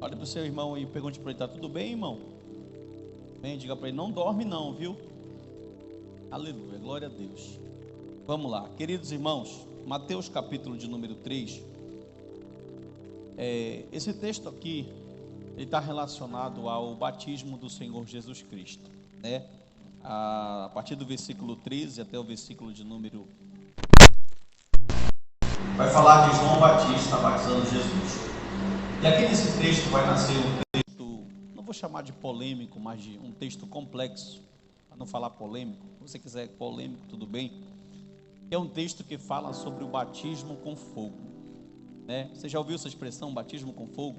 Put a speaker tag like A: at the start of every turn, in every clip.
A: Olha para o seu irmão e pergunte para ele: está tudo bem, irmão? Bem, diga para ele: não dorme não, viu? Aleluia, glória a Deus. Vamos lá, queridos irmãos, Mateus capítulo de número 3. Esse texto aqui, ele está relacionado ao batismo do Senhor Jesus Cristo, né? A partir do versículo 13 até o versículo de número... vai falar de João Batista batizando Jesus. E aqui nesse texto vai nascer um texto, não vou chamar de polêmico, mas de um texto complexo, para não falar polêmico. Se você quiser polêmico, tudo bem. É um texto que fala sobre o batismo com fogo, né? Você já ouviu essa expressão, batismo com fogo?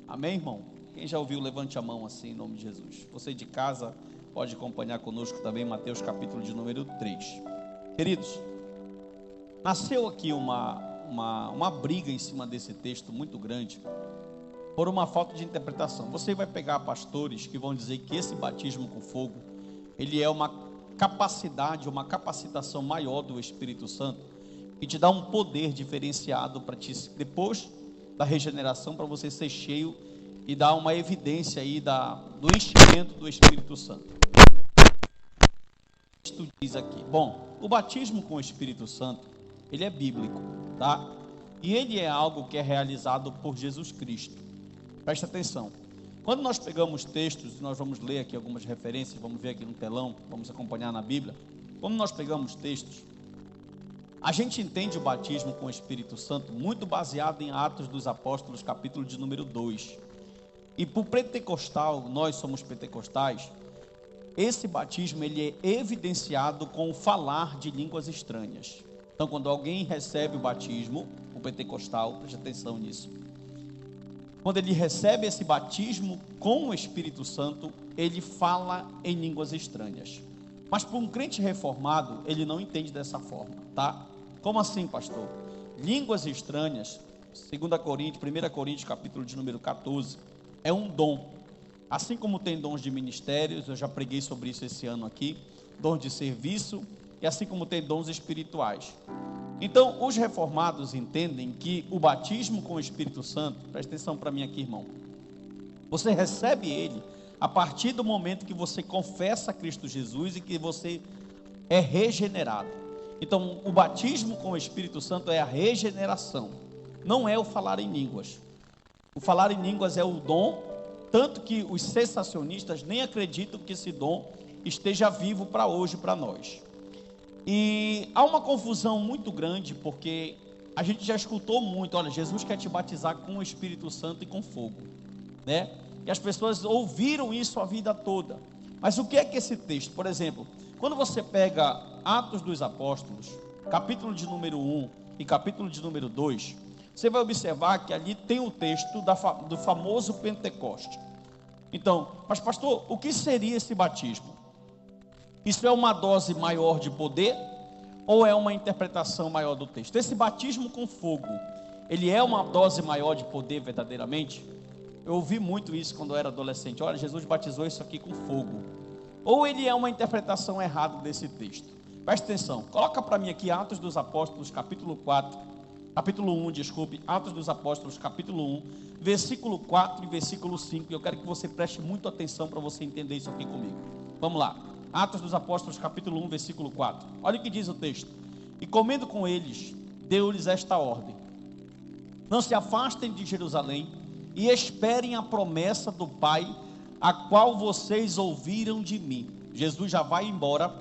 A: Amém, irmão? Quem já ouviu, levante a mão assim, em nome de Jesus. Você de casa pode acompanhar conosco também Mateus capítulo de número 3. Queridos, nasceu aqui uma briga em cima desse texto muito grande, por uma falta de interpretação. Você vai pegar pastores que vão dizer que esse batismo com fogo, ele é uma capacidade, uma capacitação maior do Espírito Santo, que te dá um poder diferenciado para ti, depois da regeneração, para você ser cheio e dar uma evidência aí do enchimento do Espírito Santo. Isto diz aqui. Bom, o batismo com o Espírito Santo, ele é bíblico, tá? E ele é algo que é realizado por Jesus Cristo. Presta atenção. Quando nós pegamos textos, nós vamos ler aqui algumas referências, vamos ver aqui no telão, vamos acompanhar na Bíblia. Quando nós pegamos textos, a gente entende o batismo com o Espírito Santo muito baseado em Atos dos Apóstolos, capítulo de número 2. E para o pentecostal, nós somos pentecostais, esse batismo ele é evidenciado com o falar de línguas estranhas. Então, quando alguém recebe o batismo, o pentecostal, preste atenção nisso. Quando ele recebe esse batismo com o Espírito Santo, ele fala em línguas estranhas. Mas para um crente reformado, ele não entende dessa forma, tá? Como assim, pastor? Línguas estranhas, 1 Coríntios, capítulo de número 14, é um dom. Assim como tem dons de ministérios, eu já preguei sobre isso esse ano aqui, dons de serviço, e assim como tem dons espirituais. Então, os reformados entendem que o batismo com o Espírito Santo, presta atenção para mim aqui, irmão, você recebe ele a partir do momento que você confessa Cristo Jesus e que você é regenerado. Então, o batismo com o Espírito Santo é a regeneração, não é o falar em línguas. O falar em línguas é o dom, tanto que os cessacionistas nem acreditam que esse dom esteja vivo para hoje, para nós. E há uma confusão muito grande, porque a gente já escutou muito: olha, Jesus quer te batizar com o Espírito Santo e com fogo, né? E as pessoas ouviram isso a vida toda. Mas o que é que esse texto, por exemplo, quando você pega Atos dos Apóstolos, capítulo de número 1 e capítulo de número 2, você vai observar que ali tem o texto do famoso Pentecoste. Então, mas pastor, o que seria esse batismo? Isso é uma dose maior de poder ou é uma interpretação maior do texto? Esse batismo com fogo, ele é uma dose maior de poder verdadeiramente? Eu ouvi muito isso quando eu era adolescente: olha, Jesus batizou isso aqui com fogo. Ou ele é uma interpretação errada desse texto? Presta atenção, coloca para mim aqui Atos dos Apóstolos, capítulo 1, Atos dos Apóstolos, capítulo 1, versículo 4 e versículo 5. Eu quero que você preste muito atenção para você entender isso aqui comigo. Vamos lá. Atos dos Apóstolos, capítulo 1, versículo 4. Olha o que diz o texto: e comendo com eles, deu-lhes esta ordem: não se afastem de Jerusalém e esperem a promessa do Pai, a qual vocês ouviram de mim. Jesus já vai embora,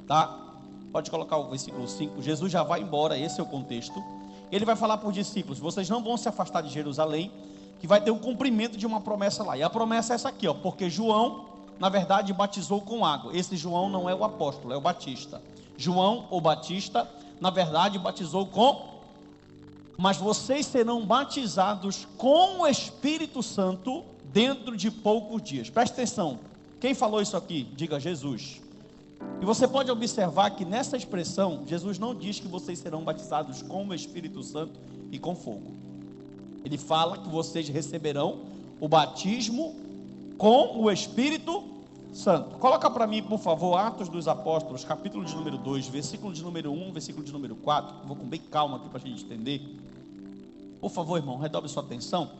A: tá? Pode colocar o versículo 5. Jesus já vai embora, esse é o contexto. Ele vai falar para os discípulos: vocês não vão se afastar de Jerusalém, que vai ter o cumprimento de uma promessa lá. E a promessa é essa aqui, ó, porque João, na verdade, batizou com água. Esse João não é o apóstolo, é o Batista. João, o Batista, na verdade, batizou com... mas vocês serão batizados com o Espírito Santo dentro de poucos dias. Presta atenção, quem falou isso aqui? Diga: Jesus. E você pode observar que nessa expressão, Jesus não diz que vocês serão batizados com o Espírito Santo e com fogo. Ele fala que vocês receberão o batismo com o Espírito Santo. Coloca para mim, por favor, Atos dos Apóstolos, capítulo de número 2, versículo de número 1, versículo de número 4. Vou com bem calma aqui para a gente entender. Por favor, irmão, redobre sua atenção.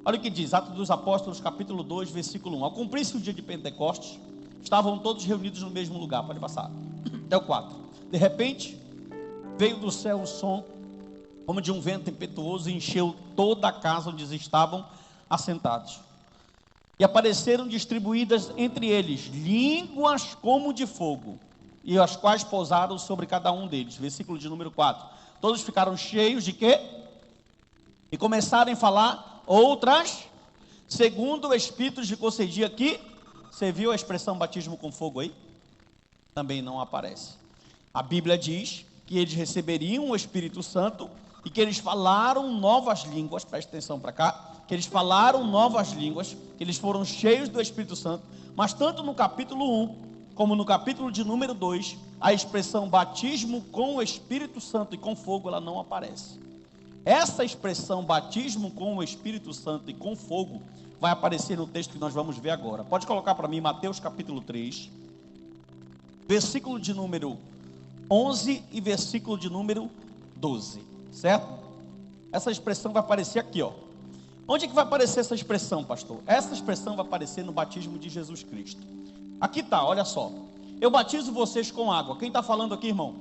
A: Olha o que diz, Atos dos Apóstolos, capítulo 2, versículo 1. Ao cumprir-se o dia de Pentecostes, estavam todos reunidos no mesmo lugar. Pode passar. Até o 4. De repente, veio do céu um som, como de um vento impetuoso, e encheu toda a casa onde eles estavam assentados. E apareceram distribuídas entre eles línguas como de fogo, e as quais pousaram sobre cada um deles. Versículo de número 4. Todos ficaram cheios de quê? E começaram a falar outras, segundo o Espírito lhe concedia aqui. Você viu a expressão batismo com fogo aí? Também não aparece. A Bíblia diz que eles receberiam o Espírito Santo e que eles falaram novas línguas. Presta atenção para cá. Que eles falaram novas línguas, que eles foram cheios do Espírito Santo. Mas tanto no capítulo 1 como no capítulo de número 2, a expressão batismo com o Espírito Santo e com fogo, ela não aparece. Essa expressão batismo com o Espírito Santo e com fogo vai aparecer no texto que nós vamos ver agora. Pode colocar para mim Mateus capítulo 3, versículo de número 11 e versículo de número 12, certo? Essa expressão vai aparecer aqui, ó. Onde é que vai aparecer essa expressão, pastor? Essa expressão vai aparecer no batismo de Jesus Cristo. Aqui está, olha só. Eu batizo vocês com água. Quem está falando aqui, irmão?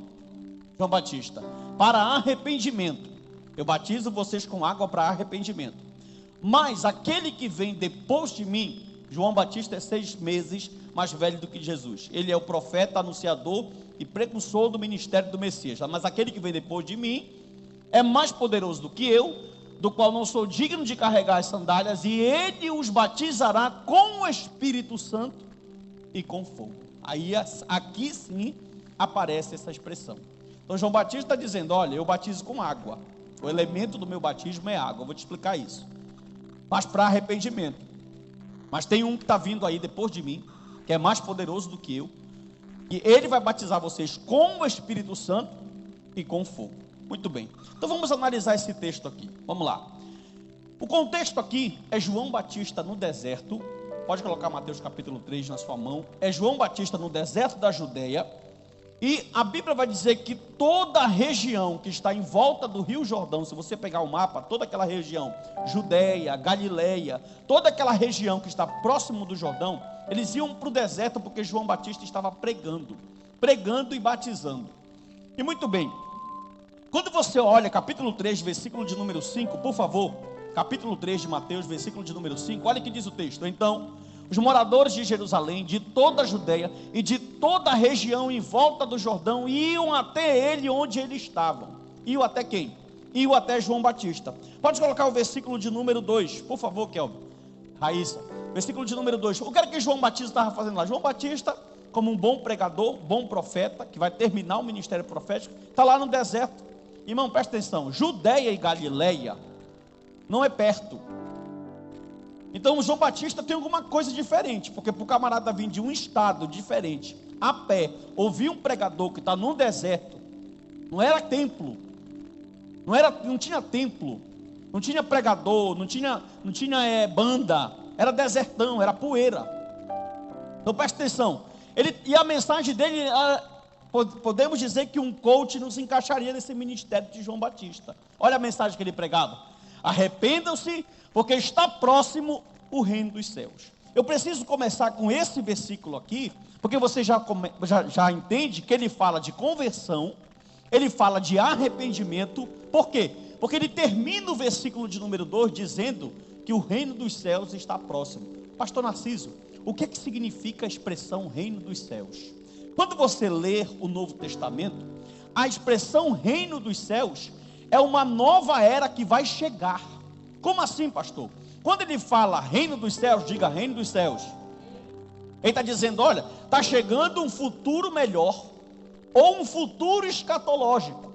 A: João Batista. Para arrependimento. Eu batizo vocês com água para arrependimento. Mas aquele que vem depois de mim, João Batista é 6 meses mais velho do que Jesus. Ele é o profeta, anunciador e precursor do ministério do Messias. Mas aquele que vem depois de mim é mais poderoso do que eu, do qual não sou digno de carregar as sandálias, e ele os batizará com o Espírito Santo e com fogo. Aí aqui sim aparece essa expressão. Então João Batista está dizendo, olha, eu batizo com água. O elemento do meu batismo é água. Eu vou te explicar isso. Mas para arrependimento. Mas tem um que está vindo aí depois de mim, que é mais poderoso do que eu, e ele vai batizar vocês com o Espírito Santo e com fogo. Muito bem, então vamos analisar esse texto aqui, vamos lá. O contexto aqui é João Batista no deserto. Pode colocar Mateus capítulo 3 na sua mão. É João Batista no deserto da Judeia. E a Bíblia vai dizer que toda a região que está em volta do Rio Jordão, se você pegar o mapa, toda aquela região, Judeia, Galileia, toda aquela região que está próximo do Jordão, eles iam para o deserto porque João Batista estava pregando e batizando. E muito bem, quando você olha capítulo 3, versículo de número 5, por favor, capítulo 3 de Mateus, versículo de número 5, olha o que diz o texto. Então, os moradores de Jerusalém, de toda a Judeia e de toda a região em volta do Jordão, iam até ele onde eles estavam. Iam até quem? Iam até João Batista. Pode colocar o versículo de número 2, por favor, Kelvin, Raíssa. Versículo de número 2. O que era que João Batista estava fazendo lá? João Batista, como um bom pregador, bom profeta, que vai terminar o ministério profético, está lá no deserto. Irmão, presta atenção, Judeia e Galileia não é perto. Então o João Batista tem alguma coisa diferente, porque para o camarada vir de um estado diferente, a pé, ouvir um pregador que está no deserto, não era templo, não tinha templo, não tinha pregador, não tinha banda, era desertão, era poeira. Então presta atenção, e a mensagem dele, podemos dizer que um coach não se encaixaria nesse ministério de João Batista. Olha a mensagem que ele pregava: arrependam-se, porque está próximo o reino dos céus. Eu preciso começar com esse versículo aqui, porque você já entende que ele fala de conversão, ele fala de arrependimento. Por quê? Porque ele termina o versículo de número 2 dizendo que o reino dos céus está próximo. Pastor Narciso, o que significa a expressão reino dos céus? Quando você lê o Novo Testamento, a expressão reino dos céus é uma nova era que vai chegar. Como assim, pastor? Quando ele fala reino dos céus, diga reino dos céus. Ele está dizendo, olha, está chegando um futuro melhor, ou um futuro escatológico.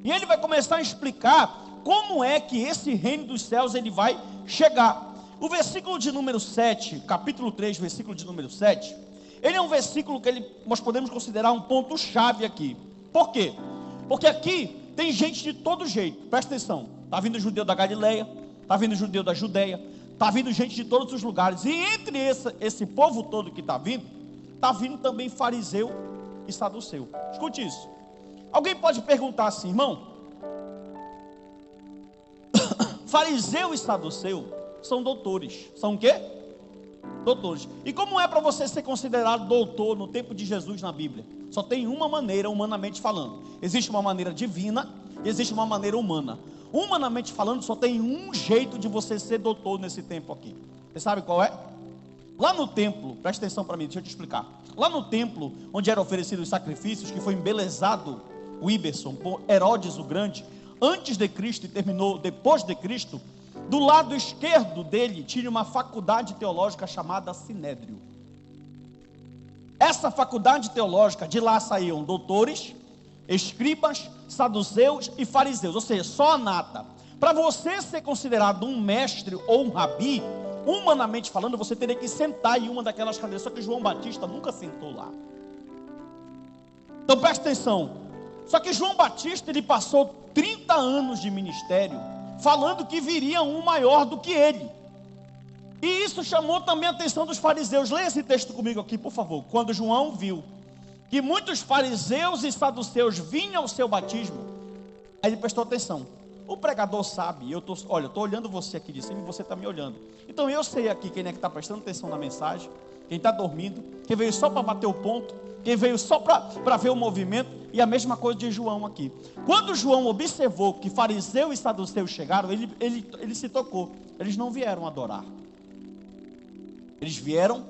A: E ele vai começar a explicar como é que esse reino dos céus ele vai chegar. O versículo de número 7, capítulo 3, versículo de número 7, ele é um versículo que nós podemos considerar um ponto-chave aqui. Por quê? Porque aqui tem gente de todo jeito, presta atenção. Está vindo judeu da Galileia, está vindo judeu da Judeia, está vindo gente de todos os lugares. E entre esse povo todo que está vindo também fariseu e saduceu. Escute isso. Alguém pode perguntar assim, irmão, fariseu e saduceu são doutores. São o quê? Doutores. E como é para você ser considerado doutor no tempo de Jesus na Bíblia? Só tem uma maneira, humanamente falando. Existe uma maneira divina e existe uma maneira humana. Humanamente falando, só tem um jeito de você ser doutor nesse tempo aqui. Você sabe qual é? Lá no templo, presta atenção para mim, deixa eu te explicar. Lá no templo, onde eram oferecidos os sacrifícios, que foi embelezado o Iberson por Herodes o Grande, antes de Cristo e terminou depois de Cristo, do lado esquerdo dele tinha uma faculdade teológica chamada Sinédrio. Essa faculdade teológica, de lá saíam doutores, escribas, saduceus e fariseus, ou seja, só a nata. Para você ser considerado um mestre ou um rabi, humanamente falando, você teria que sentar em uma daquelas cadeiras, só que João Batista nunca sentou lá. Então preste atenção, só que João Batista, ele passou 30 anos de ministério, falando que viria um maior do que ele. E isso chamou também a atenção dos fariseus. Leia esse texto comigo aqui, por favor. Quando João viu que muitos fariseus e saduceus vinham ao seu batismo, aí ele prestou atenção. O pregador sabe, eu estou olhando você aqui de cima e você está me olhando. Então eu sei aqui quem é que está prestando atenção na mensagem, quem está dormindo, quem veio só para bater o ponto, quem veio só para ver o movimento, e a mesma coisa de João aqui. Quando João observou que fariseu e saduceus chegaram, ele se tocou. Eles não vieram adorar. Eles vieram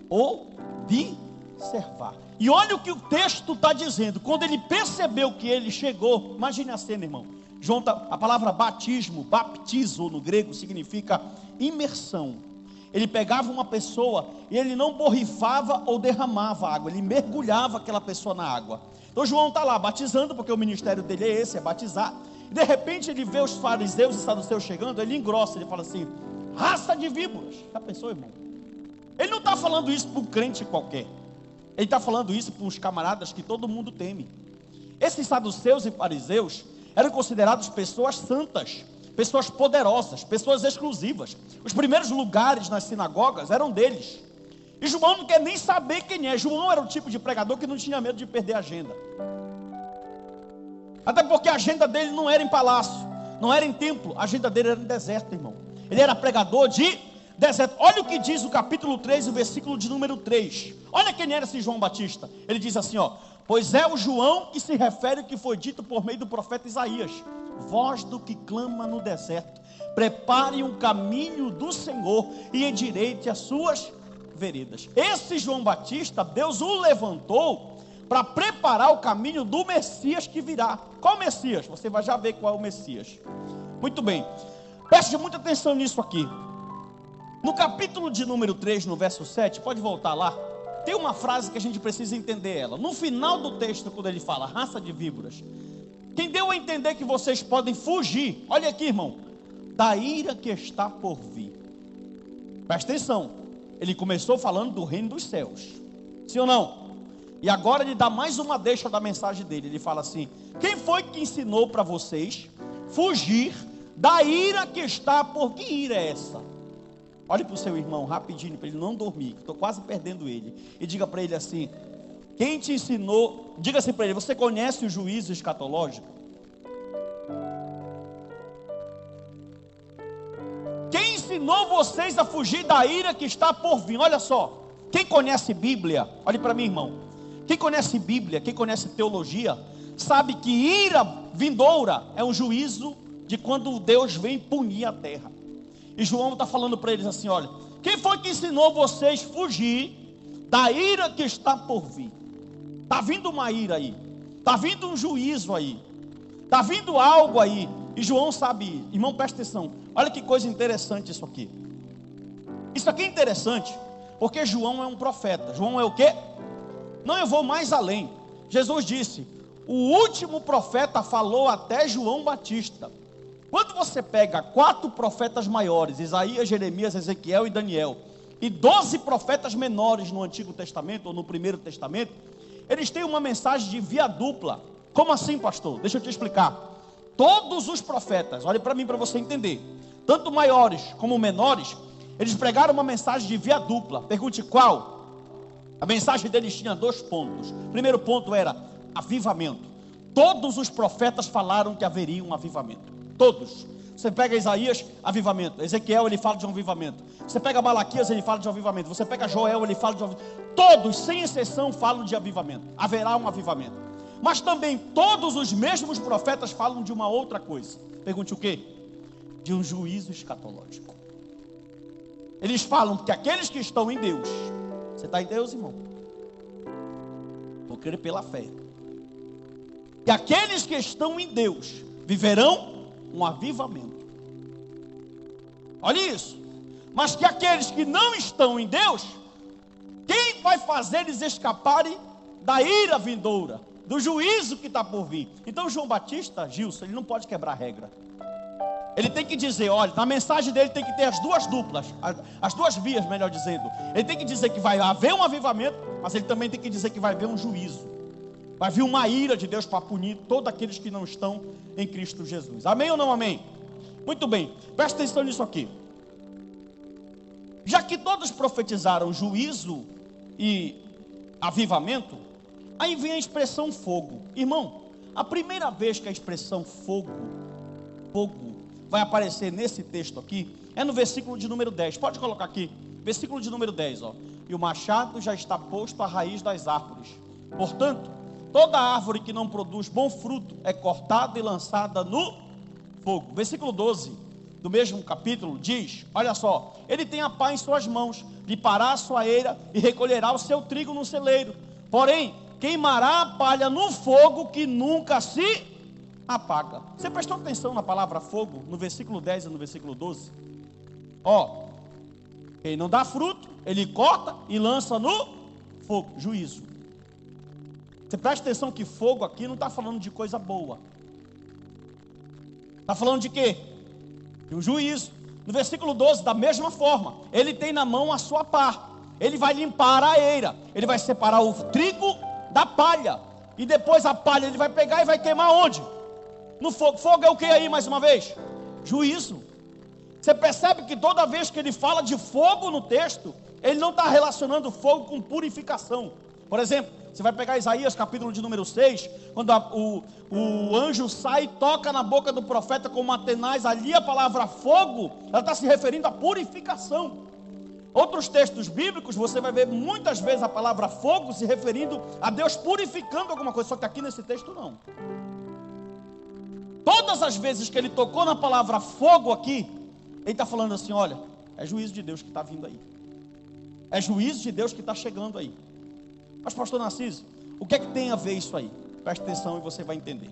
A: observar. E olha o que o texto está dizendo. Quando ele percebeu que ele chegou, imagine a cena, irmão. A palavra batismo, baptizo no grego, significa imersão. Ele pegava uma pessoa e ele não borrifava ou derramava água, ele mergulhava aquela pessoa na água. Então João está lá batizando, porque o ministério dele é esse, é batizar. E de repente ele vê os fariseus e saduceus chegando, ele engrossa, ele fala assim: raça de víboras. Já pensou, irmão? Ele não está falando isso para um crente qualquer. Ele está falando isso para os camaradas que todo mundo teme. Esses saduceus e fariseus eram considerados pessoas santas, pessoas poderosas, pessoas exclusivas. Os primeiros lugares nas sinagogas eram deles. E João não quer nem saber quem é. João era o tipo de pregador que não tinha medo de perder a agenda. Até porque a agenda dele não era em palácio, não era em templo, a agenda dele era em deserto, irmão. Ele era pregador de deserto. Olha o que diz o capítulo 3, o versículo de número 3. Olha quem era esse João Batista. Ele diz assim, ó: pois é o João que se refere ao que foi dito por meio do profeta Isaías: voz do que clama no deserto, prepare um caminho do Senhor e endireite as suas veredas. Esse João Batista, Deus o levantou para preparar o caminho do Messias que virá. Qual Messias? Você vai já ver qual é o Messias. Muito bem, preste muita atenção nisso aqui. No capítulo de número 3, no verso 7, pode voltar lá, tem uma frase que a gente precisa entender ela. No final do texto, quando ele fala raça de víboras, quem deu a entender que vocês podem fugir, olha aqui, irmão, da ira que está por vir. Presta atenção, ele começou falando do reino dos céus, sim ou não? E agora ele dá mais uma deixa da mensagem dele. Ele fala assim: quem foi que ensinou para vocês fugir da ira que está por... Que ira é essa? Olhe para o seu irmão rapidinho, para ele não dormir, que estou quase perdendo ele, e diga para ele assim: quem te ensinou, diga assim para ele: você conhece o juízo escatológico? Quem ensinou vocês a fugir da ira que está por vir? Olha só, quem conhece Bíblia, olhe para mim, irmão, quem conhece Bíblia, quem conhece teologia, sabe que ira vindoura é um juízo de quando Deus vem punir a terra. E João está falando para eles assim: olha, quem foi que ensinou vocês a fugir da ira que está por vir? Está vindo uma ira aí, está vindo um juízo aí, está vindo algo aí. E João sabe, irmão, presta atenção, olha que coisa interessante isso aqui. Isso aqui é interessante, porque João é um profeta. João é o quê? Não, eu vou mais além. Jesus disse: o último profeta falou até João Batista. Quando você pega 4 profetas maiores, Isaías, Jeremias, Ezequiel e Daniel, e 12 profetas menores no Antigo Testamento ou no Primeiro Testamento, eles têm uma mensagem de via dupla. Como assim, pastor? Deixa eu te explicar. Todos os profetas, olhe para mim para você entender, tanto maiores como menores, eles pregaram uma mensagem de via dupla. Pergunte qual? A mensagem deles tinha 2 pontos. O primeiro ponto era avivamento. Todos os profetas falaram que haveria um avivamento. Todos. Você pega Isaías, avivamento. Ezequiel, ele fala de um avivamento. Você pega Malaquias, ele fala de um avivamento. Você pega Joel, ele fala de um avivamento. Todos, sem exceção, falam de avivamento. Haverá um avivamento. Mas também todos os mesmos profetas falam de uma outra coisa. Pergunte o quê? De um juízo escatológico. Eles falam que aqueles que estão em Deus. Você está em Deus, irmão? Vou crer pela fé. Que aqueles que estão em Deus viverão um avivamento. Olha isso. Mas que aqueles que não estão em Deus, quem vai fazer eles escaparem da ira vindoura, do juízo que está por vir? Então João Batista, Gilson, ele não pode quebrar a regra. Ele tem que dizer, olha, na mensagem dele tem que ter as duas duplas, as duas vias, melhor dizendo. Ele tem que dizer que vai haver um avivamento, mas ele também tem que dizer que vai haver um juízo. Vai vir uma ira de Deus para punir todos aqueles que não estão em Cristo Jesus. Amém ou não amém? Muito bem, presta atenção nisso aqui. Já que todos profetizaram juízo e avivamento, aí vem a expressão fogo. Irmão, a primeira vez que a expressão fogo vai aparecer nesse texto aqui, é no versículo de número 10. Pode colocar aqui, versículo de número 10, ó. E o machado já está posto à raiz das árvores. Portanto, toda árvore que não produz bom fruto é cortada e lançada no fogo. Versículo 12 do mesmo capítulo diz, olha só: ele tem a pá em suas mãos, limpará a sua eira e recolherá o seu trigo no celeiro. Porém, queimará a palha no fogo que nunca se apaga. Você prestou atenção na palavra fogo, no versículo 10 e no versículo 12? Ó, quem não dá fruto, ele corta e lança no fogo, juízo. Você presta atenção que fogo aqui não está falando de coisa boa. Está falando de quê? De um juízo. No versículo 12, da mesma forma, ele tem na mão a sua pá. Ele vai limpar a eira. Ele vai separar o trigo da palha. E depois a palha ele vai pegar e vai queimar onde? No fogo. Fogo é o que aí, mais uma vez? Juízo. Você percebe que toda vez que ele fala de fogo no texto, ele não está relacionando fogo com purificação. Por exemplo, você vai pegar Isaías capítulo de número 6, quando o anjo sai e toca na boca do profeta com uma tenaz, ali a palavra fogo, ela está se referindo à purificação. Outros textos bíblicos, você vai ver muitas vezes a palavra fogo se referindo a Deus purificando alguma coisa, só que aqui nesse texto não. Todas as vezes que ele tocou na palavra fogo aqui, ele está falando assim, olha, é juízo de Deus que está vindo aí. É juízo de Deus que está chegando aí. Mas pastor Narciso, o que é que tem a ver isso aí? Preste atenção e você vai entender.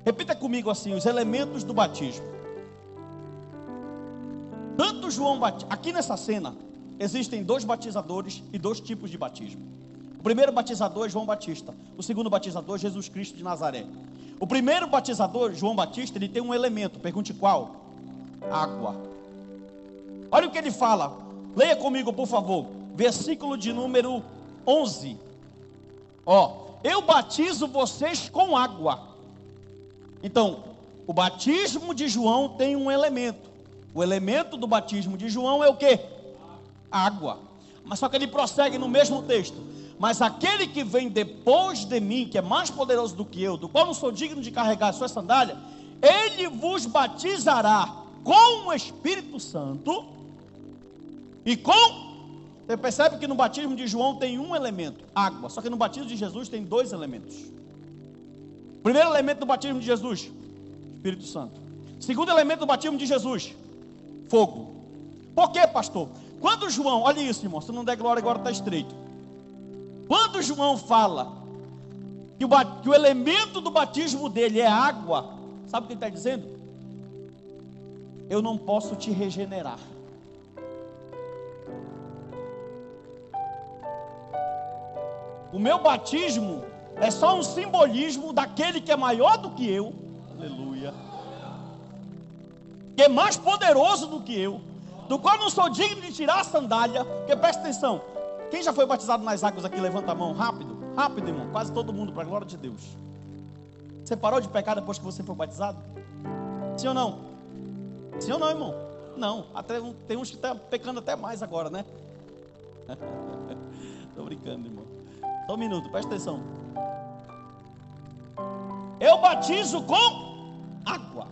A: Repita comigo assim, os elementos do batismo. Tanto João Batista, aqui nessa cena, existem dois batizadores e dois tipos de batismo. O primeiro batizador é João Batista. O segundo batizador é Jesus Cristo de Nazaré. O primeiro batizador, João Batista, ele tem um elemento, pergunte qual? Água. Olha o que ele fala, leia comigo por favor, versículo de número 11. Ó, eu batizo vocês com água. Então, o batismo de João tem um elemento. O elemento do batismo de João é o que? Água. Mas só que ele prossegue no mesmo texto. Mas aquele que vem depois de mim, que é mais poderoso do que eu, do qual não sou digno de carregar a sua sandália, ele vos batizará com o Espírito Santo e com... Você percebe que no batismo de João tem um elemento, água. Só que no batismo de Jesus tem dois elementos. Primeiro elemento do batismo de Jesus, Espírito Santo. Segundo elemento do batismo de Jesus, fogo. Por quê, pastor? Quando João, olha isso, irmão, se não der glória agora está estreito. Quando João fala que o elemento do batismo dele é água, sabe o que ele está dizendo? Eu não posso te regenerar. O meu batismo é só um simbolismo daquele que é maior do que eu, aleluia, que é mais poderoso do que eu, do qual não sou digno de tirar a sandália. Porque presta atenção, quem já foi batizado nas águas aqui, levanta a mão, rápido, rápido irmão, quase todo mundo, para a glória de Deus. Você parou de pecar depois que você foi batizado? Sim ou não? Sim ou não, irmão? Não, até, tem uns que estão pecando até mais agora, né? Estou brincando, irmão. Só um minuto, presta atenção. Eu batizo com água.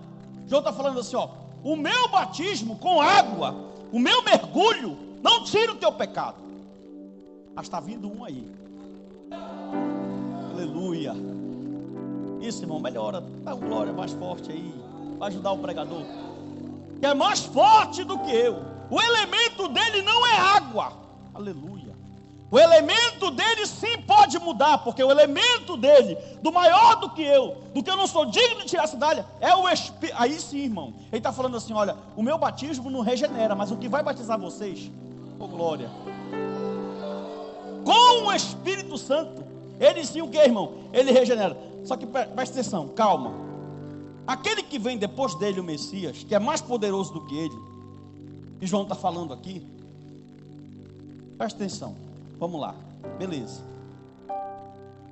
A: João está falando assim, ó, o meu batismo com água, o meu mergulho, não tira o teu pecado. Mas está vindo um aí. Aleluia. Isso, irmão, melhora. Dá uma glória mais forte aí. Vai ajudar o pregador. Que é mais forte do que eu. O elemento dele não é água. Aleluia. O elemento dele sim pode mudar, porque o elemento dele, do maior do que eu não sou digno de tirar a sandália, é o Espírito. Aí sim, irmão, ele está falando assim: olha, o meu batismo não regenera, mas o que vai batizar vocês, oh glória, com o Espírito Santo, ele sim o que, irmão? Ele regenera. Só que presta atenção, calma. Aquele que vem depois dele, o Messias, que é mais poderoso do que ele, e João está falando aqui, presta atenção. Vamos lá, beleza.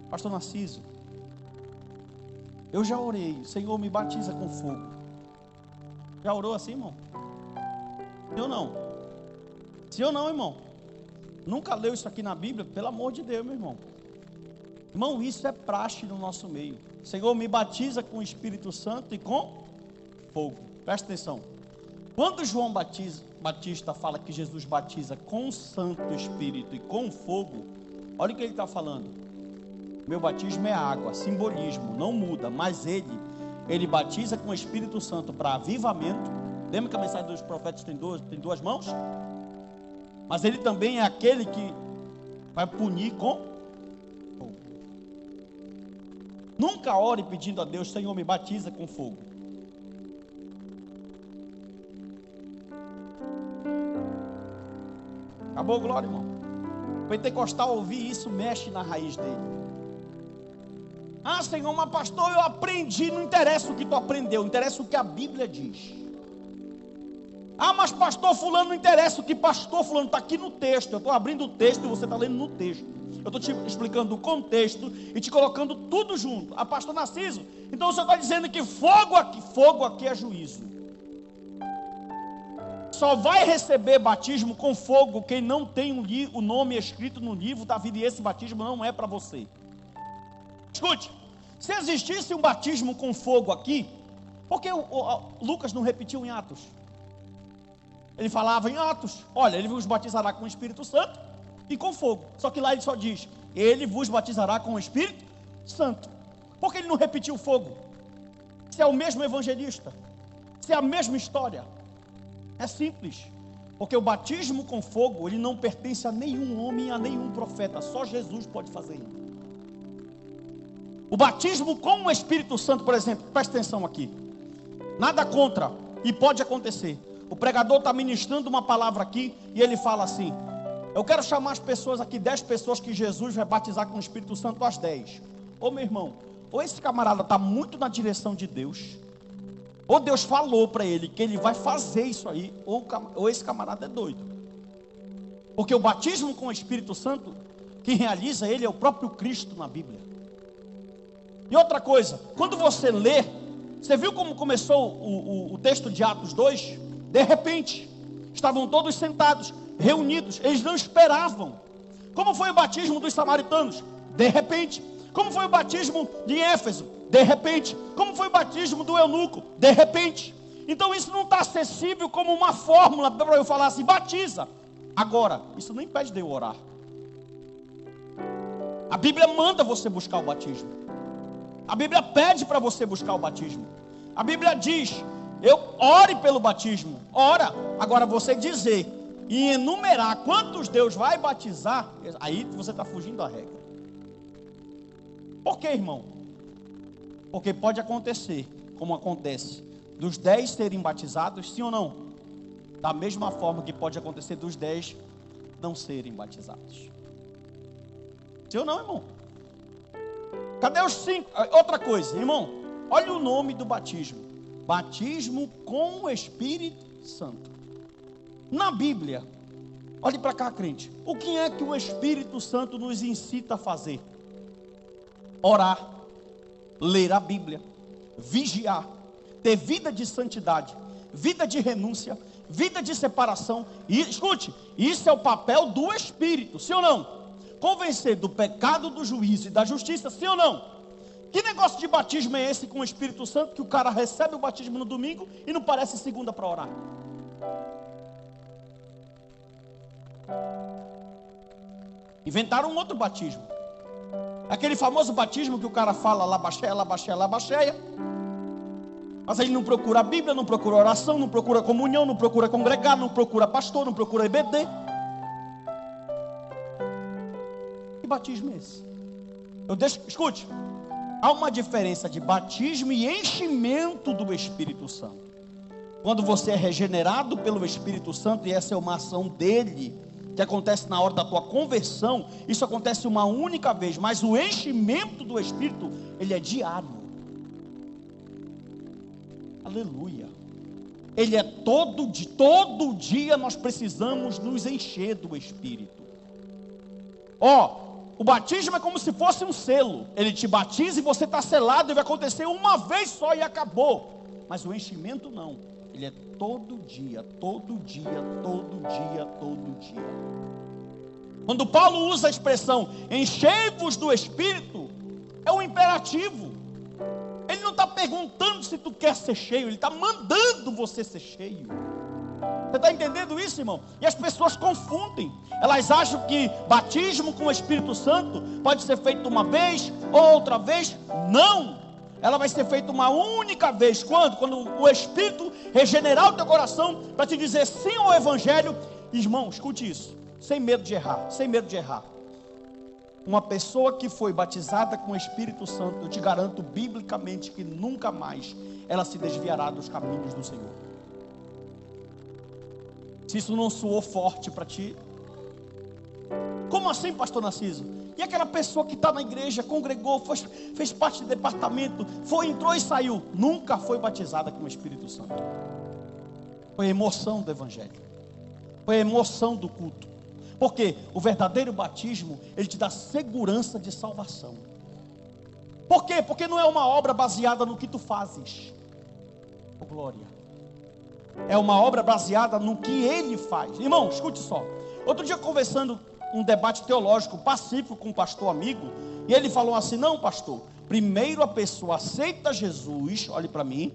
A: Pastor Narciso, eu já orei, Senhor, me batiza com fogo. Já orou assim, irmão? Sim ou não? Sim ou não, irmão? Nunca leu isso aqui na Bíblia? Pelo amor de Deus, meu irmão. Irmão, isso é praxe no nosso meio. Senhor, me batiza com o Espírito Santo e com fogo. Presta atenção. Quando João Batista fala que Jesus batiza com o Santo Espírito e com fogo, olha o que ele está falando. Meu batismo é água, simbolismo, não muda, mas ele batiza com o Espírito Santo para avivamento. Lembra que a mensagem dos profetas tem duas mãos? Mas ele também é aquele que vai punir com fogo. Nunca ore pedindo a Deus: Senhor, me batiza com fogo. Acabou, glória, irmão. O pentecostal ouvir isso mexe na raiz dele. Ah, Senhor, mas pastor, eu aprendi. Não interessa o que tu aprendeu, interessa o que a Bíblia diz. Ah, mas pastor fulano, não interessa o que pastor fulano, está aqui no texto. Eu estou abrindo o texto e você está lendo no texto. Eu estou te explicando o contexto e te colocando tudo junto. Ah, pastor Narciso, então você está dizendo que fogo aqui é juízo. Só vai receber batismo com fogo quem não tem o nome escrito no livro da vida, e esse batismo não é para você. Escute, se existisse um batismo com fogo aqui, por que Lucas não repetiu em Atos? Ele falava em Atos: olha, ele vos batizará com o Espírito Santo e com fogo. Só que lá ele só diz: ele vos batizará com o Espírito Santo. Por que ele não repetiu fogo? Se é o mesmo evangelista, se é a mesma história. É simples, porque o batismo com fogo, ele não pertence a nenhum homem, a nenhum profeta, só Jesus pode fazer isso. O batismo com o Espírito Santo, por exemplo, presta atenção aqui, nada contra, e pode acontecer. O pregador está ministrando uma palavra aqui, e ele fala assim: eu quero chamar as pessoas aqui, 10 pessoas que Jesus vai batizar com o Espírito Santo, às 10. Ô meu irmão, ou esse camarada está muito na direção de Deus, ou Deus falou para ele que ele vai fazer isso aí, ou esse camarada é doido. Porque o batismo com o Espírito Santo, quem realiza ele é o próprio Cristo na Bíblia. E outra coisa, quando você lê, você viu como começou o texto de Atos 2? De repente, estavam todos sentados, reunidos, eles não esperavam. Como foi o batismo dos samaritanos? De repente. Como foi o batismo de Éfeso? De repente. Como foi o batismo do eunuco? De repente. Então isso não está acessível como uma fórmula para eu falar assim: batiza. Agora, isso não impede de eu orar. A Bíblia manda você buscar o batismo. A Bíblia pede para você buscar o batismo. A Bíblia diz: eu ore pelo batismo. Ora. Agora você dizer e enumerar quantos Deus vai batizar, aí você está fugindo da regra. Por que, irmão? Porque pode acontecer, como acontece, dos 10 serem batizados, sim ou não? Da mesma forma que pode acontecer dos 10 não serem batizados. Sim ou não, irmão? Cadê os 5? Outra coisa, irmão, olha o nome do batismo: batismo com o Espírito Santo. Na Bíblia, olhe para cá, crente, o que é que o Espírito Santo nos incita a fazer? Orar, ler a Bíblia, vigiar, ter vida de santidade, vida de renúncia, vida de separação. E escute, isso é o papel do Espírito, sim ou não? Convencer do pecado, do juízo e da justiça, sim ou não? Que negócio de batismo é esse com o Espírito Santo, que o cara recebe o batismo no domingo e não parece segunda para orar? Inventaram um outro batismo. Aquele famoso batismo que o cara fala labaxéia, labaxéia, labaxéia. Mas ele não procura a Bíblia, não procura oração, não procura comunhão, não procura congregar, não procura pastor, não procura EBD. Que batismo é esse? Escute, há uma diferença de batismo e enchimento do Espírito Santo. Quando você é regenerado pelo Espírito Santo, e essa é uma ação dele, que acontece na hora da tua conversão, isso acontece uma única vez, mas o enchimento do Espírito, ele é diário. Aleluia. Ele é todo dia nós precisamos nos encher do Espírito. O batismo é como se fosse um selo. Ele te batiza e você está selado, e vai acontecer uma vez só e acabou. Mas o enchimento não. Ele é todo dia, todo dia, todo dia, todo dia. Quando Paulo usa a expressão enchei-vos do Espírito, é um imperativo. Ele não está perguntando se tu quer ser cheio, ele está mandando você ser cheio. Você está entendendo isso, irmão? E as pessoas confundem. Elas acham que batismo com o Espírito Santo pode ser feito uma vez, outra vez. Não. Ela vai ser feita uma única vez. Quando? Quando o Espírito regenerar o teu coração para te dizer sim ao Evangelho. Irmão, escute isso, sem medo de errar, sem medo de errar. Uma pessoa que foi batizada com o Espírito Santo, eu te garanto biblicamente que nunca mais ela se desviará dos caminhos do Senhor. Se isso não soou forte para ti. Como assim, pastor Narciso? E aquela pessoa que está na igreja, congregou, fez parte do departamento, entrou e saiu, nunca foi batizada com o Espírito Santo. Foi a emoção do Evangelho, foi a emoção do culto. Porque o verdadeiro batismo, ele te dá segurança de salvação. Por quê? Porque não é uma obra baseada no que tu fazes. Oh, glória. É uma obra baseada no que ele faz. Irmão, escute só. Outro dia conversando, um debate teológico pacífico com um pastor amigo, e ele falou assim: não, pastor, primeiro a pessoa aceita Jesus, olhe para mim.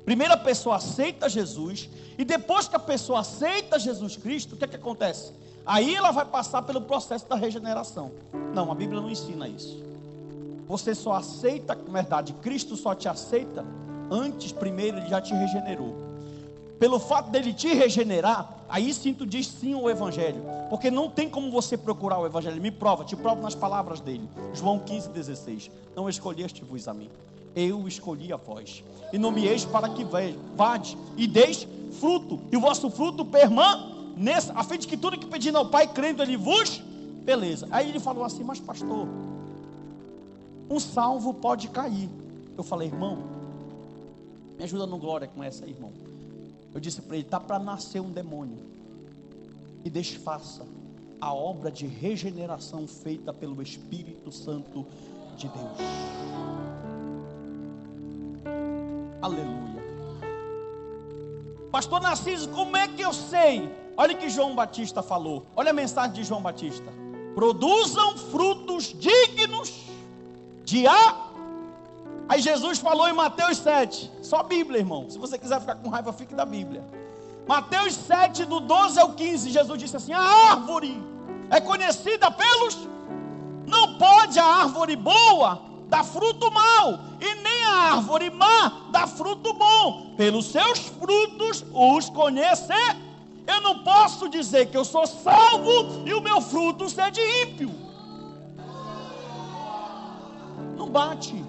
A: Primeiro a pessoa aceita Jesus, e depois que a pessoa aceita Jesus Cristo, o que é que acontece? Aí ela vai passar pelo processo da regeneração. Não, a Bíblia não ensina isso. Você só aceita, na verdade, Cristo só te aceita antes, primeiro ele já te regenerou. Pelo fato dele te regenerar, aí sim tu diz sim ao Evangelho. Porque não tem como você procurar o Evangelho. Me prova, te provo nas palavras dele. João 15,16. Não escolheste-vos a mim, eu escolhi a vós, e nomeeis para que vade e deis fruto, e o vosso fruto permaneça, a fim de que tudo que pedindo ao Pai, crendo ele vos, beleza. Aí ele falou assim: mas pastor, um salvo pode cair. Eu falei: irmão, me ajuda no glória com essa aí, irmão. Eu disse para ele: está para nascer um demônio que desfaça a obra de regeneração feita pelo Espírito Santo de Deus. Aleluia. Pastor Narciso, como é que eu sei? Olha o que João Batista falou. Olha a mensagem de João Batista: produzam frutos dignos de Aí Jesus falou em Mateus 7, só Bíblia, irmão. Se você quiser ficar com raiva, fique da Bíblia. Mateus 7, do 12 ao 15, Jesus disse assim: a árvore é conhecida pelos... Não pode a árvore boa dar fruto mau, e nem a árvore má dar fruto bom. Pelos seus frutos os conhecer. Eu não posso dizer que eu sou salvo e o meu fruto ser de ímpio. Não bate,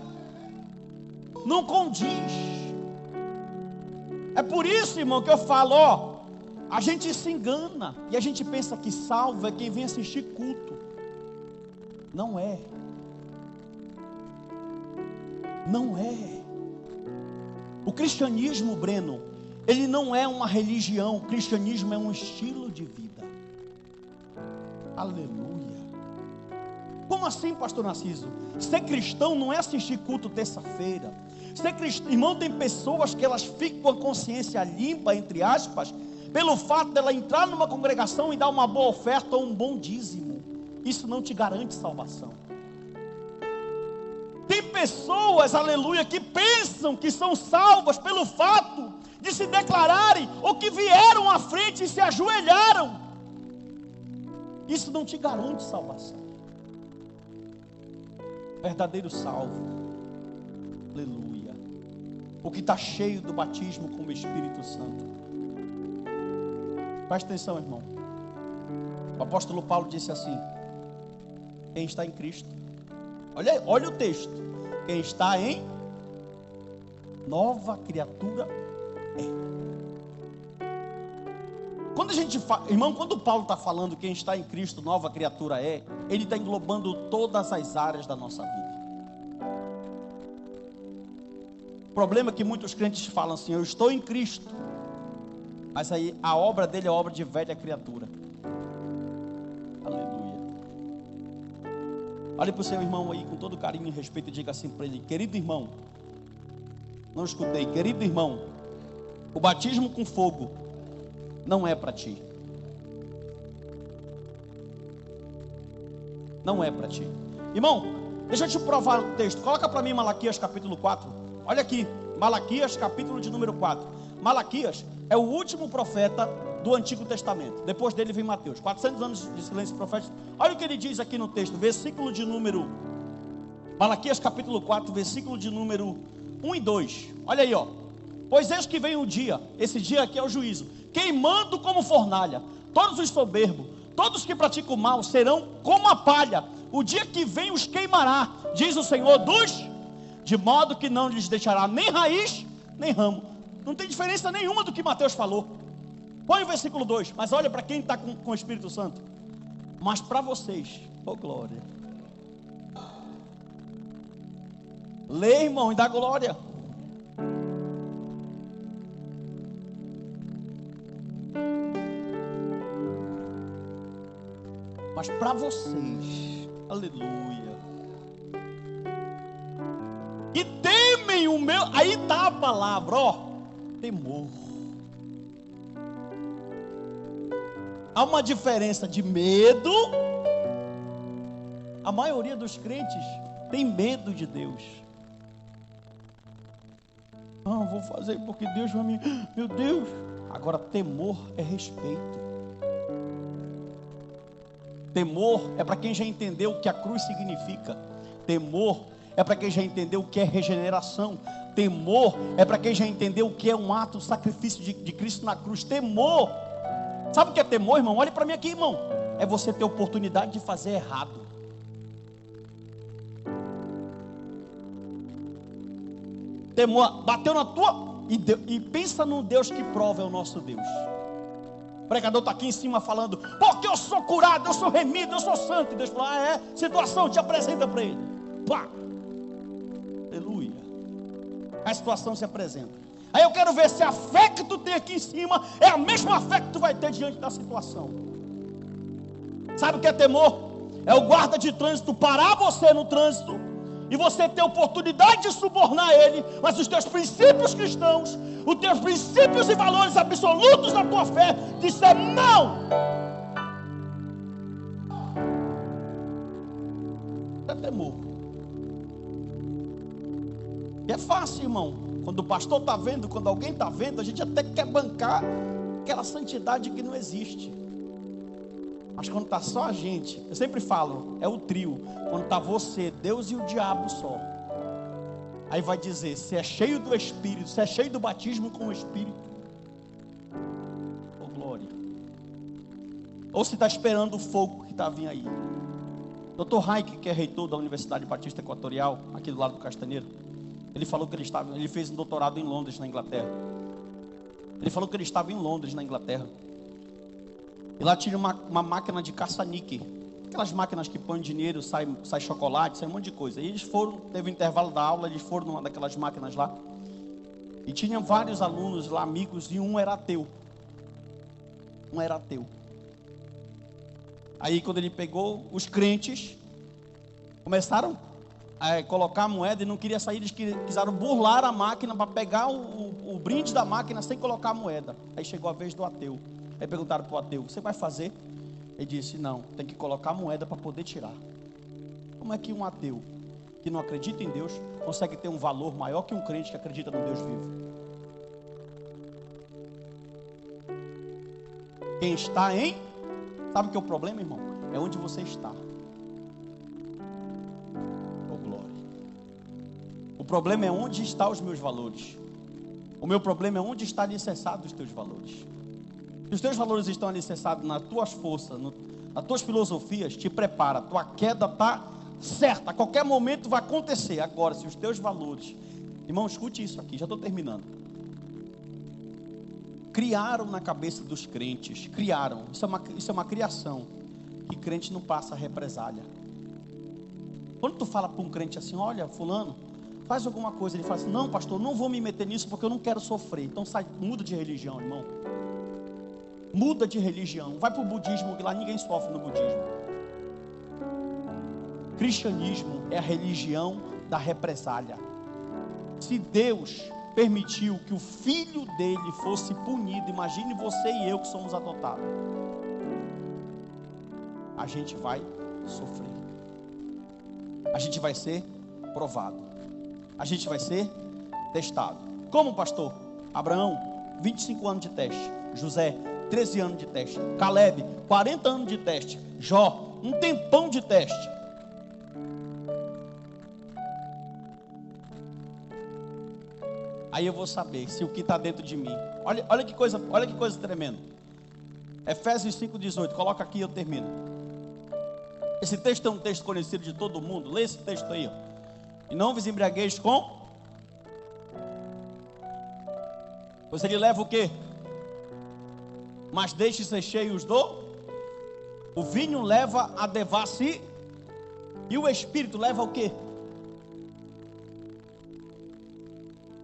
A: não condiz. É por isso, irmão, que eu falo, a gente se engana e a gente pensa que salvo é quem vem assistir culto. Não é. Não é. O cristianismo, Breno, ele não é uma religião. O cristianismo é um estilo de vida. Aleluia. Como assim, pastor Narciso? Ser cristão não é assistir culto terça-feira. Ser cristão, irmão, tem pessoas que elas ficam com a consciência limpa, entre aspas, pelo fato dela entrar numa congregação e dar uma boa oferta ou um bom dízimo. Isso não te garante salvação. Tem pessoas, aleluia, que pensam que são salvas pelo fato de se declararem, ou que vieram à frente e se ajoelharam. Isso não te garante salvação. Verdadeiro salvo, aleluia, o que está cheio do batismo com o Espírito Santo. Presta atenção, irmão. O apóstolo Paulo disse assim: quem está em Cristo, olha o texto, quem está em nova criatura é. Quando a gente fala, irmão, quando Paulo está falando quem está em Cristo, nova criatura é, ele está englobando todas as áreas da nossa vida. O problema é que muitos crentes falam assim: eu estou em Cristo, mas aí a obra dele é obra de velha criatura. Aleluia. Olhe para o seu irmão aí com todo carinho e respeito e diga assim para ele: querido irmão, não escutei, querido irmão, o batismo com fogo não é para ti. Não é para ti. Irmão, deixa eu te provar o texto. Coloca para mim Malaquias capítulo 4. Olha aqui, Malaquias capítulo de número 4. Malaquias é o último profeta do Antigo Testamento. Depois dele vem Mateus. 400 anos de silêncio profético. Olha o que ele diz aqui no texto, versículo de número Malaquias capítulo 4, versículo de número 1 e 2. Olha aí, ó. Pois eis que vem o dia, esse dia aqui é o juízo, queimando como fornalha, todos os soberbos, todos que praticam o mal serão como a palha, o dia que vem os queimará, diz o Senhor de modo que não lhes deixará nem raiz, nem ramo. Não tem diferença nenhuma do que Mateus falou. Põe o versículo 2, mas olha para quem está com o Espírito Santo. Mas para vocês, oh glória. Lê, irmão, e dá glória. Mas para vocês, aleluia, que temem o meu, aí está a palavra, ó, temor. Há uma diferença de medo. A maioria dos crentes tem medo de Deus. Não, vou fazer porque Deus vai me... Meu Deus. Agora, temor é respeito. Temor é para quem já entendeu o que a cruz significa. Temor é para quem já entendeu o que é regeneração. Temor é para quem já entendeu o que é um ato, sacrifício de Cristo na cruz. Temor, sabe o que é temor, irmão? Olhe para mim aqui, irmão. É você ter oportunidade de fazer errado. Temor, bateu na tua e pensa num Deus que prova é o nosso Deus. O pregador está aqui em cima falando, porque eu sou curado, eu sou remido, eu sou santo. E Deus fala, é, situação, te apresenta para ele. Pá. Aleluia. A situação se apresenta. Aí eu quero ver se a fé que tu tem aqui em cima é a mesma fé que tu vai ter diante da situação. Sabe o que é temor? É o guarda de trânsito parar você no trânsito e você ter oportunidade de subornar ele, mas os teus princípios cristãos, os teus princípios e valores absolutos da tua fé, disser não. É temor. E é fácil, irmão. Quando o pastor está vendo, quando alguém está vendo, a gente até quer bancar aquela santidade que não existe. Mas quando está só a gente, eu sempre falo, é o trio. Quando está você, Deus e o diabo só. Aí vai dizer, se é cheio do Espírito, se é cheio do batismo com o Espírito. Oh glória. Ou se está esperando o fogo que está vindo aí. Dr. Raik, que é reitor da Universidade Batista Equatorial, aqui do lado do Castanheiro, ele falou que ele fez um doutorado em Londres, na Inglaterra. Ele falou que ele estava em Londres, na Inglaterra. E lá tinha uma máquina de caça-níquel. Aquelas máquinas que põem dinheiro, sai chocolate, sai um monte de coisa. E eles foram, teve um intervalo da aula, eles foram numa daquelas máquinas lá. E tinha vários alunos lá, amigos, e um era ateu. Um era ateu. Aí quando ele pegou, os crentes começaram a colocar a moeda e não queria sair, eles quiseram burlar a máquina para pegar o brinde da máquina sem colocar a moeda. Aí chegou a vez do ateu. Aí perguntaram para o ateu, você vai fazer? Ele disse, não, tem que colocar a moeda para poder tirar. Como é que um ateu que não acredita em Deus consegue ter um valor maior que um crente que acredita no Deus vivo. Quem está em... Sabe o que é o problema, irmão? É onde você está. Oh, glória. O problema é onde estão os meus valores. O meu problema é onde está alicerçado os teus valores. Se os teus valores estão alicerçados nas tuas forças, nas tuas filosofias, te prepara, a tua queda está certa, a qualquer momento vai acontecer. Agora, se os teus valores, irmão, escute isso aqui, já estou terminando. Criaram na cabeça dos crentes, isso é uma criação, que crente não passa represália. Quando tu fala para um crente assim, olha, fulano, faz alguma coisa, ele fala assim, não pastor, não vou me meter nisso porque eu não quero sofrer. Então sai, muda de religião, irmão. Muda de religião, vai para o budismo, que lá ninguém sofre no budismo. Cristianismo é a religião da represália. Se Deus permitiu que o filho dele fosse punido, imagine você e eu que somos adotados, a gente vai sofrer, a gente vai ser provado, a gente vai ser testado. Como, pastor? Abraão, 25 anos de teste. José, 13 anos de teste. Caleb, 40 anos de teste. Jó, um tempão de teste. Aí eu vou saber se o que está dentro de mim. Olha que coisa tremenda. Efésios 5,18. Coloca aqui e eu termino. Esse texto é um texto conhecido de todo mundo. Lê esse texto aí, ó. E não vos embriagueis com... Pois ele leva o quê? Mas deixe ser cheios do... O vinho leva a devassi. E o Espírito leva o quê?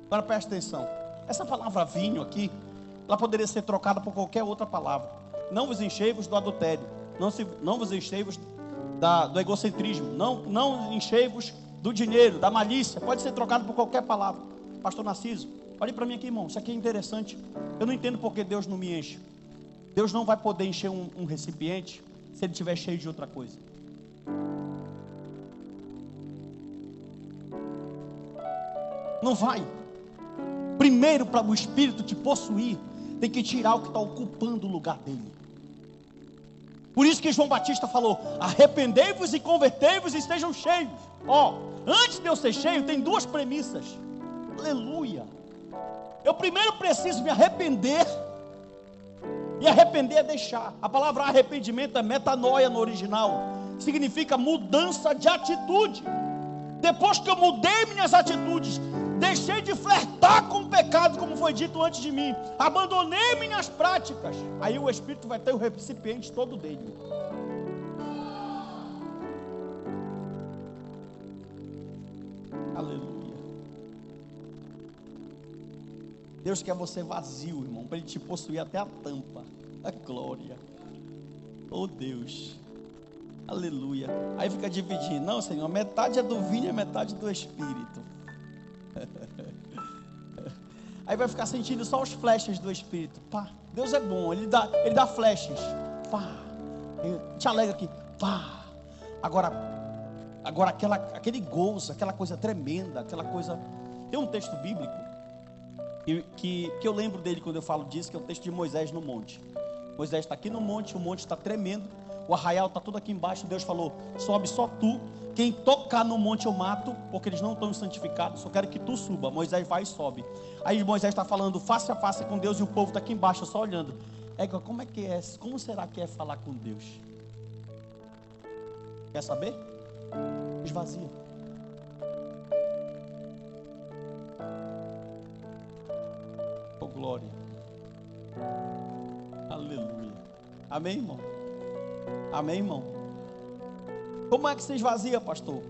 A: Agora preste atenção. Essa palavra vinho aqui, ela poderia ser trocada por qualquer outra palavra. Não vos enchei-vos do adultério. Não vos enchei-vos do egocentrismo. Não enchei-vos do dinheiro, da malícia. Pode ser trocado por qualquer palavra. Pastor Narciso, olhe para mim aqui, irmão. Isso aqui é interessante. Eu não entendo porque Deus não me enche. Deus não vai poder encher um recipiente se ele estiver cheio de outra coisa. Não vai. Primeiro, para o Espírito te possuir, tem que tirar o que está ocupando o lugar dele. Por isso que João Batista falou: arrependei-vos e convertei-vos e estejam cheios. Antes de eu ser cheio, tem duas premissas. Aleluia. Eu primeiro preciso me arrepender. E arrepender é deixar. A palavra arrependimento é metanoia no original. Significa mudança de atitude. Depois que eu mudei minhas atitudes, deixei de flertar com o pecado, como foi dito antes de mim, abandonei minhas práticas, aí o Espírito vai ter o recipiente todo dele. Aleluia. Deus quer você vazio, irmão, para ele te possuir até a tampa. A glória. Oh Deus. Aleluia. Aí fica dividindo. Não, Senhor, metade é do vinho e metade do Espírito. Aí vai ficar sentindo só os flashes do Espírito. Pá, Deus é bom, Ele dá flashes. Pá, te alegra aqui. Pá. Agora aquele gozo, aquela coisa tremenda, aquela coisa. Tem um texto bíblico que eu lembro dele quando eu falo disso, que é o texto de Moisés no monte. Moisés está aqui no monte, o monte está tremendo, o arraial está todo aqui embaixo. Deus falou: sobe só tu. Quem tocar no monte eu mato, porque eles não estão santificados. Só quero que tu suba. Moisés vai e sobe. Aí Moisés está falando face a face com Deus, e o povo está aqui embaixo só olhando. Como é que é? Como será que é falar com Deus? Quer saber? Esvazia. Oh glória. Aleluia. Amém, irmão? Amém, irmão? Como é que se esvazia, pastor?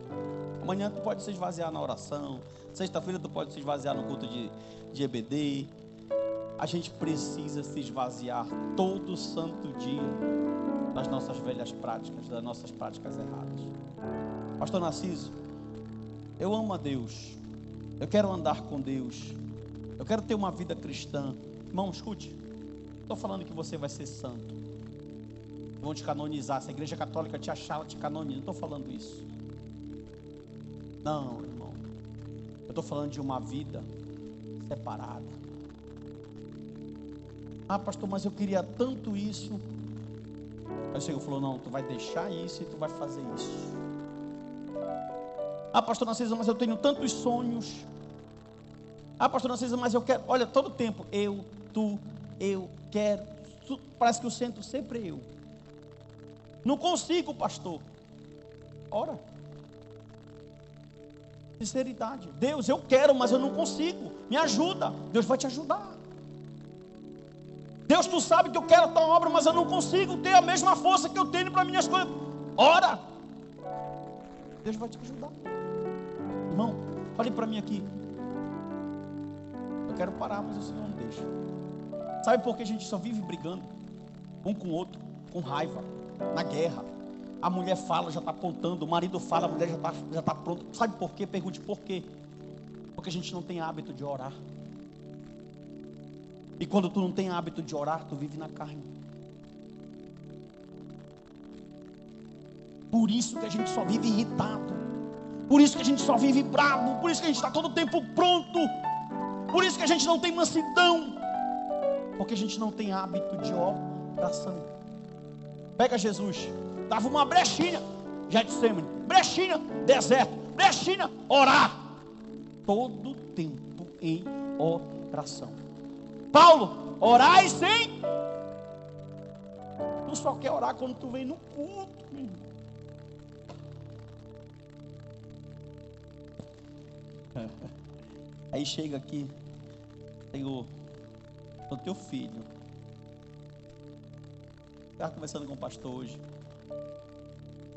A: Amanhã tu pode se esvaziar na oração. Sexta-feira tu pode se esvaziar no culto de EBD. A gente precisa se esvaziar todo santo dia das nossas velhas práticas, das nossas práticas erradas. Pastor Narciso, eu amo a Deus. Eu quero andar com Deus. Eu quero ter uma vida cristã. Irmão, escute. Estou falando que você vai ser santo. Vão te canonizar. Se a igreja católica te achar, ela te canoniza. Não estou falando isso. Não, irmão. Eu estou falando de uma vida separada. Ah, pastor, mas eu queria tanto isso. Aí o Senhor falou, não, tu vai deixar isso e tu vai fazer isso. Ah, pastor Narciso, mas eu tenho tantos sonhos. Ah, pastor Narciso, mas eu quero. Olha, todo tempo, eu quero. Parece que o centro sempre é eu. Não consigo, pastor. Ora. Sinceridade. Deus, eu quero, mas eu não consigo. Me ajuda. Deus vai te ajudar. Deus, tu sabe que eu quero a tua obra, mas eu não consigo ter a mesma força que eu tenho para minhas coisas. Ora. Deus vai te ajudar. Irmão, olhe para mim aqui. Eu quero parar, mas o Senhor não deixa. Sabe por que a gente só vive brigando um com o outro, com raiva, na guerra? A mulher fala, já está apontando, o marido fala, a mulher já está pronta. Sabe por quê? Pergunte por quê. Porque a gente não tem hábito de orar. E quando tu não tem hábito de orar, tu vive na carne. Por isso que a gente só vive irritado. Por isso que a gente só vive bravo. Por isso que a gente está todo o tempo pronto. Por isso que a gente não tem mansidão. Porque a gente não tem hábito de oração. Pega Jesus. Estava uma brechinha. Getsemane. Brechinha. Deserto. Brechinha. Orar. Todo tempo em oração. Paulo, orai sem. Tu só quer orar quando tu vem no culto, meu irmão. Aí chega aqui, Senhor, o teu filho. Estava conversando com o pastor hoje.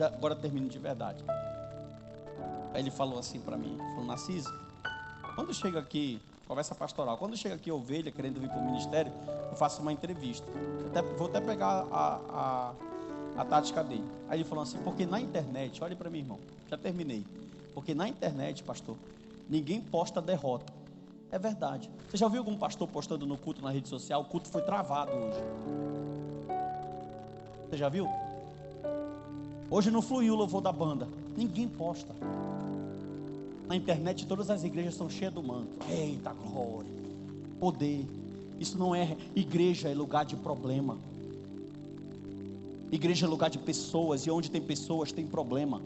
A: Agora termino de verdade. Aí ele falou assim para mim, falou, Narciso, quando chega aqui, conversa pastoral, quando chega aqui ovelha querendo vir para o ministério, eu faço uma entrevista. Vou até pegar a tática dele. Aí ele falou assim, porque na internet, olha para mim, irmão, já terminei. Porque na internet, pastor, ninguém posta derrota. É verdade. Você já viu algum pastor postando no culto na rede social? O culto foi travado hoje. Você já viu? Hoje não fluiu o louvor da banda. Ninguém posta. Na internet todas as igrejas são cheias do manto. Eita glória, poder. Isso não é igreja, é lugar de problema. Igreja é lugar de pessoas, e onde tem pessoas tem problema.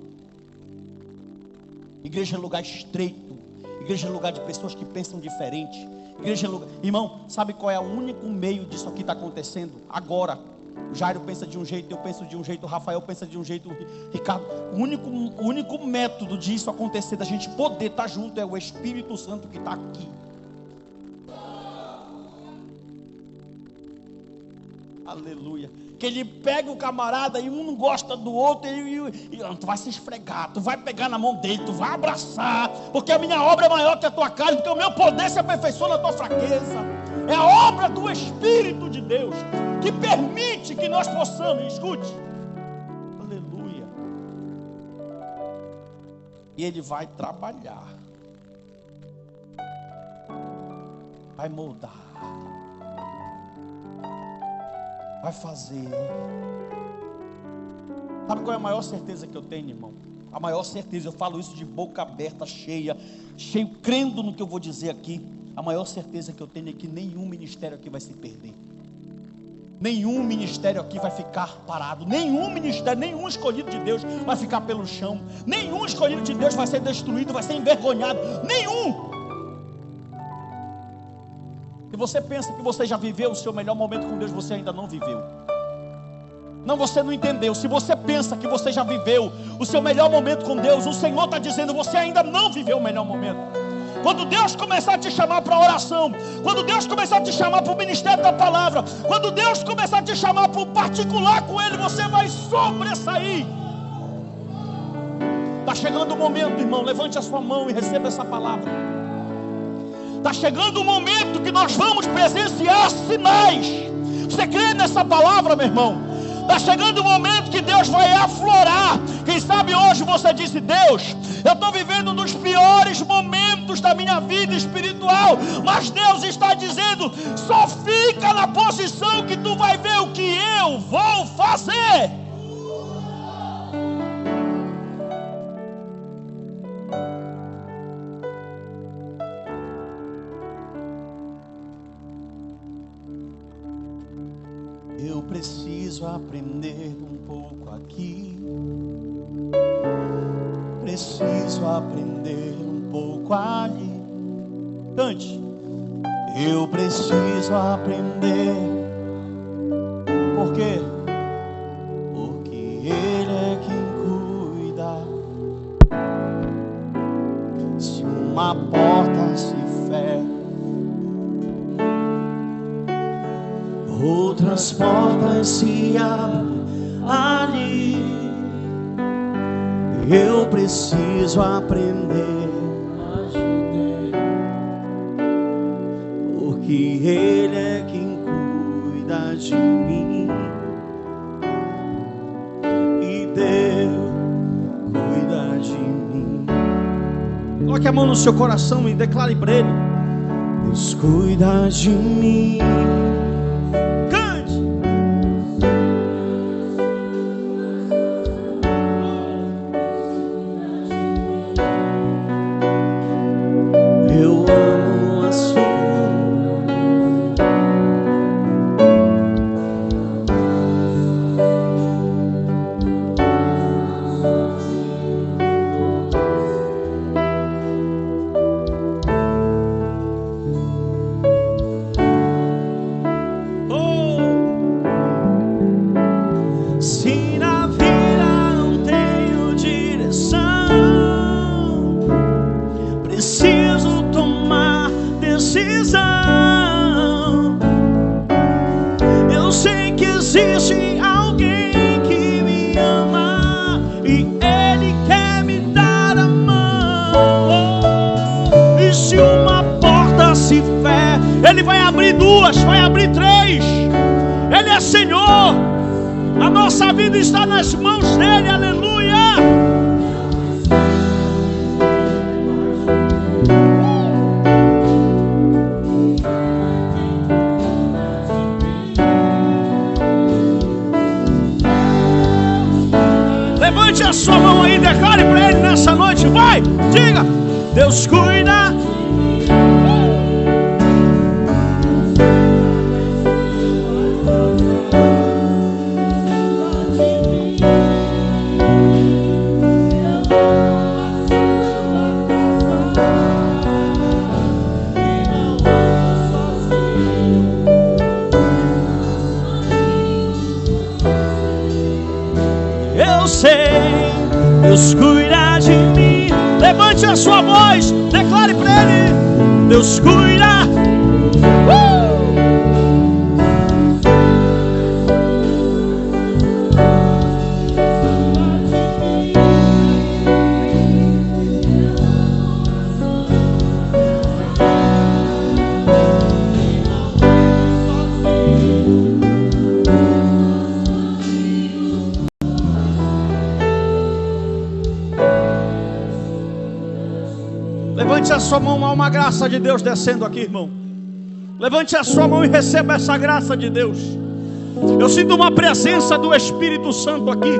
A: Igreja é lugar estreito. Igreja é lugar de pessoas que pensam diferente. Igreja é lugar... Irmão, sabe qual é o único meio disso aqui está acontecendo? Agora. O Jairo pensa de um jeito, eu penso de um jeito, o Rafael pensa de um jeito, Ricardo. O único método disso acontecer, da gente poder estar junto, é o Espírito Santo que está aqui. Aleluia. Que ele pega o camarada e um não gosta do outro e tu vai se esfregar, tu vai pegar na mão dele, tu vai abraçar, porque a minha obra é maior que a tua carne, porque o meu poder se aperfeiçoa na tua fraqueza. É a obra do Espírito de Deus que permite que nós possamos, escute, aleluia, e ele vai trabalhar, vai moldar, vai fazer. Sabe qual é a maior certeza que eu tenho, irmão? A maior certeza, eu falo isso de boca aberta, cheio, crendo no que eu vou dizer aqui. A maior certeza que eu tenho é que nenhum ministério aqui vai se perder. Nenhum ministério aqui vai ficar parado. Nenhum ministério, nenhum escolhido de Deus vai ficar pelo chão. Nenhum escolhido de Deus vai ser destruído, vai ser envergonhado. Nenhum. Se você pensa que você já viveu o seu melhor momento com Deus, você ainda não viveu. Não, você não entendeu. Se você pensa que você já viveu o seu melhor momento com Deus, o Senhor está dizendo, você ainda não viveu o melhor momento. Quando Deus começar a te chamar para a oração, quando Deus começar a te chamar para o ministério da palavra, quando Deus começar a te chamar para o particular com Ele, você vai sobressair. Está chegando o momento, irmão, levante a sua mão e receba essa palavra. Está chegando o momento que nós vamos presenciar sinais. Você crê nessa palavra, meu irmão? Está chegando o momento que Deus vai aflorar. Quem sabe hoje você disse, Deus, eu estou vivendo um dos piores momentos da minha vida espiritual, mas Deus está dizendo, só fica na posição que tu vai ver o que eu vou fazer. preciso aprender um pouco ali. Cante. Eu preciso aprender. Por quê? Porque Ele é quem cuida. Se uma porta se fecha, outras portas se abrem ali. Eu preciso aprender, porque Ele é quem cuida de mim, e Deus cuida de mim. Coloque a mão no seu coração e declare para Ele: Deus cuida de mim. Eu sei que existe alguém que me ama e Ele quer me dar a mão. E se uma porta se fecha, Ele vai abrir duas, vai abrir três. Ele é Senhor. A nossa vida está nas mãos dEle, aleluia. Levante a sua mão aí, declare para Ele nessa noite, vai, diga: Deus cuida. Eu sei, Deus cuida de mim. Levante a sua voz, declare para Ele: Deus cuida. Levante a sua mão, há uma graça de Deus descendo aqui, irmão. Levante a sua mão e receba essa graça de Deus. Eu sinto uma presença do Espírito Santo aqui.